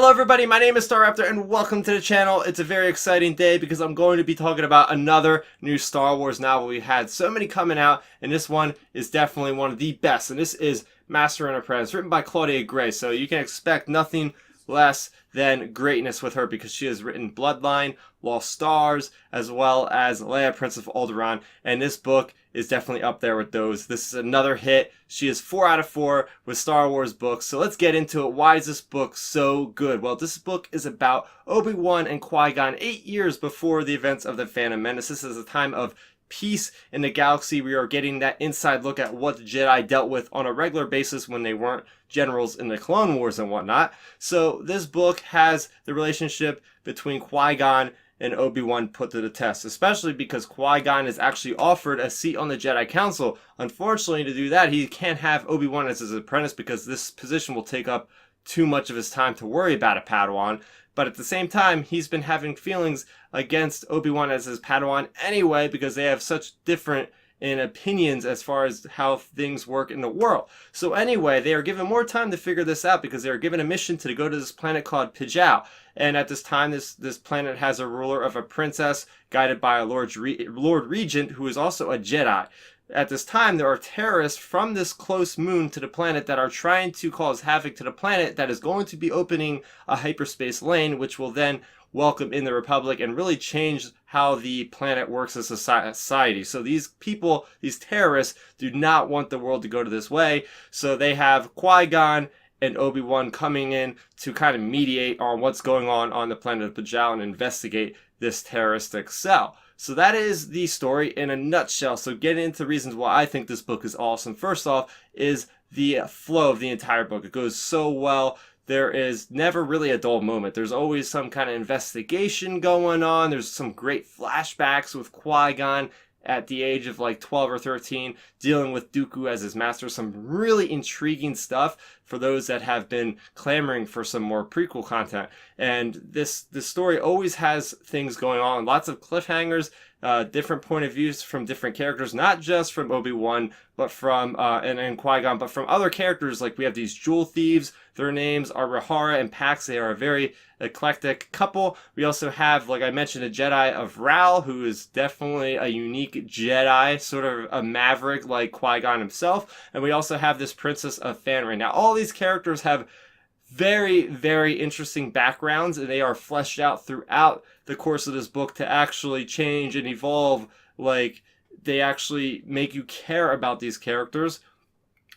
Hello everybody, my name is Starraptor and welcome to the channel. It's a very exciting day because I'm going to be talking about another new Star Wars novel. We had so many coming out and this one is definitely one of the best. And this is Master and Apprentice, written by Claudia Gray. So you can expect nothing less than greatness with her because she has written Bloodline, Lost Stars, as well as Leia, Princess of Alderaan, and this book is definitely up there with those. This is another hit. She is 4 out of 4 with Star Wars books, so let's get into it. Why is this book so good? Well, this book is about Obi-Wan and Qui-Gon 8 years before the events of The Phantom Menace. This is a time of peace in the galaxy. We are getting that inside look at what the Jedi dealt with on a regular basis when they weren't generals in the Clone Wars and whatnot. So this book has the relationship between Qui-Gon and Obi-Wan put to the test, especially because Qui-Gon is actually offered a seat on the Jedi Council. Unfortunately, to do that, he can't have Obi-Wan as his apprentice because this position will take up too much of his time to worry about a Padawan. But at the same time, he's been having feelings against Obi-Wan as his Padawan anyway because they have such different opinions as far as how things work in the world. So anyway, they are given more time to figure this out because they are given a mission to go to this planet called Pijao. And at this time, this planet has a ruler of a princess guided by a Lord Regent who is also a Jedi. At this time, there are terrorists from this close moon to the planet that are trying to cause havoc to the planet that is going to be opening a hyperspace lane, which will then welcome in the Republic and really change how the planet works as a society. So these people, these terrorists, do not want the world to go to this way. So they have Qui-Gon and Obi-Wan coming in to kind of mediate on what's going on the planet of Pijao and investigate this terroristic cell. So that is the story in a nutshell. So getting into reasons why I think this book is awesome. First off is the flow of the entire book. It goes so well. There is never really a dull moment. There's always some kind of investigation going on. There's some great flashbacks with Qui-Gon at the age of like 12 or 13, dealing with Dooku as his master. Some really intriguing stuff for those that have been clamoring for some more prequel content. And this story always has things going on, lots of cliffhangers, different point of views from different characters, not just from Obi-Wan, but from and Qui-Gon, but from other characters. Like we have these jewel thieves. Their names are Rahara and Pax. They are a very eclectic couple. We also have, like I mentioned, a Jedi of Ral, who is definitely a unique Jedi, sort of a maverick like Qui-Gon himself. And we also have this Princess of Fanray. Now, all these characters have very, very interesting backgrounds, and they are fleshed out throughout the course of this book to actually change and evolve. Like, they actually make you care about these characters.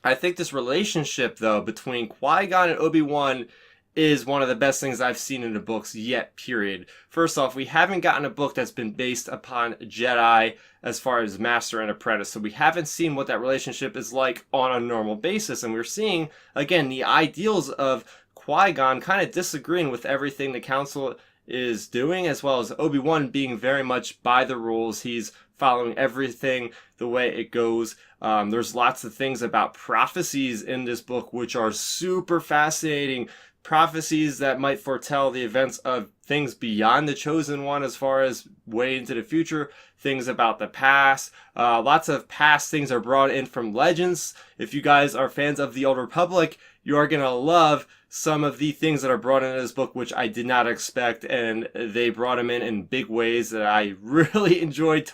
I think this relationship, though, between Qui-Gon and Obi-Wan is one of the best things I've seen in the books yet, period. First off, we haven't gotten a book that's been based upon Jedi as far as Master and Apprentice, so we haven't seen what that relationship is like on a normal basis, and we're seeing, again, the ideals of Qui-Gon kind of disagreeing with everything the Council is doing, as well as Obi-Wan being very much by the rules. He's following everything the way it goes. There's lots of things about prophecies in this book which are super fascinating. Prophecies that might foretell the events of things beyond the Chosen One as far as way into the future, things about the past. Lots of past things are brought in from legends. If you guys are fans of the Old Republic, you are going to love some of the things that are brought into this book, which I did not expect, and they brought them in big ways that I really enjoyed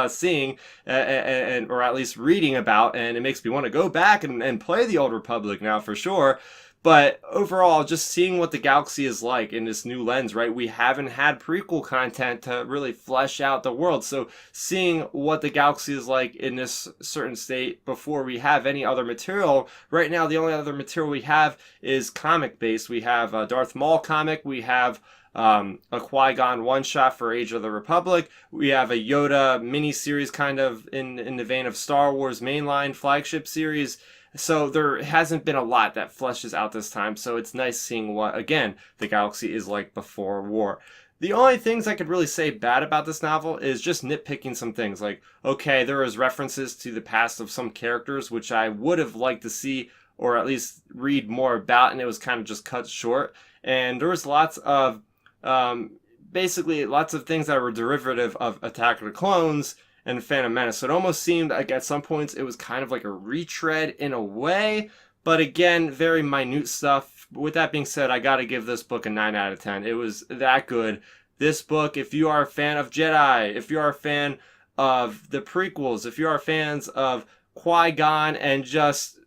seeing, or at least reading about, and it makes me want to go back and play the Old Republic now for sure. But overall, just seeing what the galaxy is like in this new lens, right? We haven't had prequel content to really flesh out the world. So seeing what the galaxy is like in this certain state before we have any other material. Right now, the only other material we have is comic-based. We have a Darth Maul comic. We have a Qui-Gon one-shot for Age of the Republic. We have a Yoda mini-series kind of in the vein of Star Wars mainline flagship series. So there hasn't been a lot that fleshes out this time, so it's nice seeing what, again, the galaxy is like before war. The only things I could really say bad about this novel is just nitpicking some things. Like, okay, there is references to the past of some characters, which I would have liked to see or at least read more about, and it was kind of just cut short. And there was lots of, basically lots of things that were derivative of Attack of the Clones and Phantom Menace. So it almost seemed like at some points it was kind of like a retread in a way, but again, very minute stuff But with that being said, I gotta give this book a 9 out of 10. It was that good. This book, if you are a fan of Jedi, if you are a fan of the prequels, if you are fans of Qui-Gon and just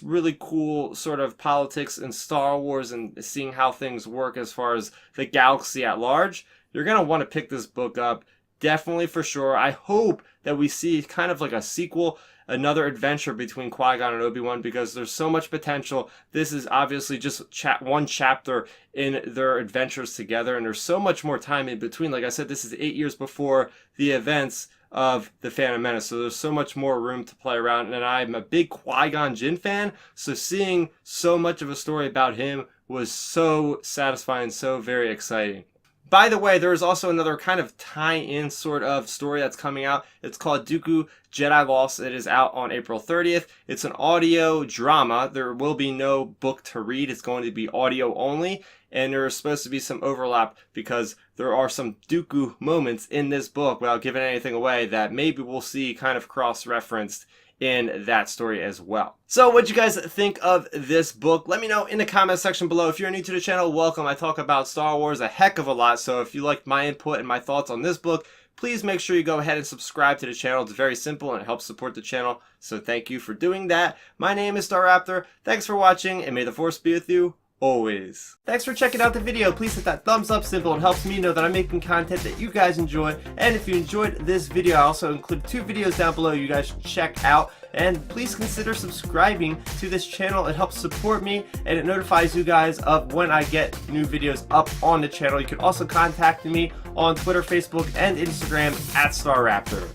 really cool sort of politics in Star Wars and seeing how things work as far as the galaxy at large, you're going to want to pick this book up. Definitely for sure. I hope that we see kind of like a sequel, another adventure between Qui-Gon and Obi-Wan, because there's so much potential. This is obviously just one chapter in their adventures together, and there's so much more time in between. Like I said, this is 8 years before the events of The Phantom Menace, so there's so much more room to play around, and I'm a big Qui-Gon Jinn fan, so seeing so much of a story about him was so satisfying, so very exciting. By the way, there is also another kind of tie-in sort of story that's coming out. It's called Dooku Jedi Lost. It is out on April 30th. It's an audio drama. There will be no book to read. It's going to be audio only. And there is supposed to be some overlap because there are some Dooku moments in this book, without giving anything away, that maybe we'll see kind of cross-referenced in that story as well. So what you guys think of this book? Let me know in the comment section below. If you're new to the channel, welcome. I talk about Star Wars a heck of a lot, so if you like my input and my thoughts on this book, please make sure you go ahead and subscribe to the channel. It's very simple and it helps support the channel, so thank you for doing that. My name is Starraptor. Thanks for watching, and may the Force be with you always. Thanks for checking out the video. Please hit that thumbs up symbol. It helps me know that I'm making content that you guys enjoy. And if you enjoyed this video, I also include 2 videos down below you guys should check out. And please consider subscribing to this channel. It helps support me and it notifies you guys of when I get new videos up on the channel. You can also contact me on Twitter, Facebook, and Instagram at Starraptor.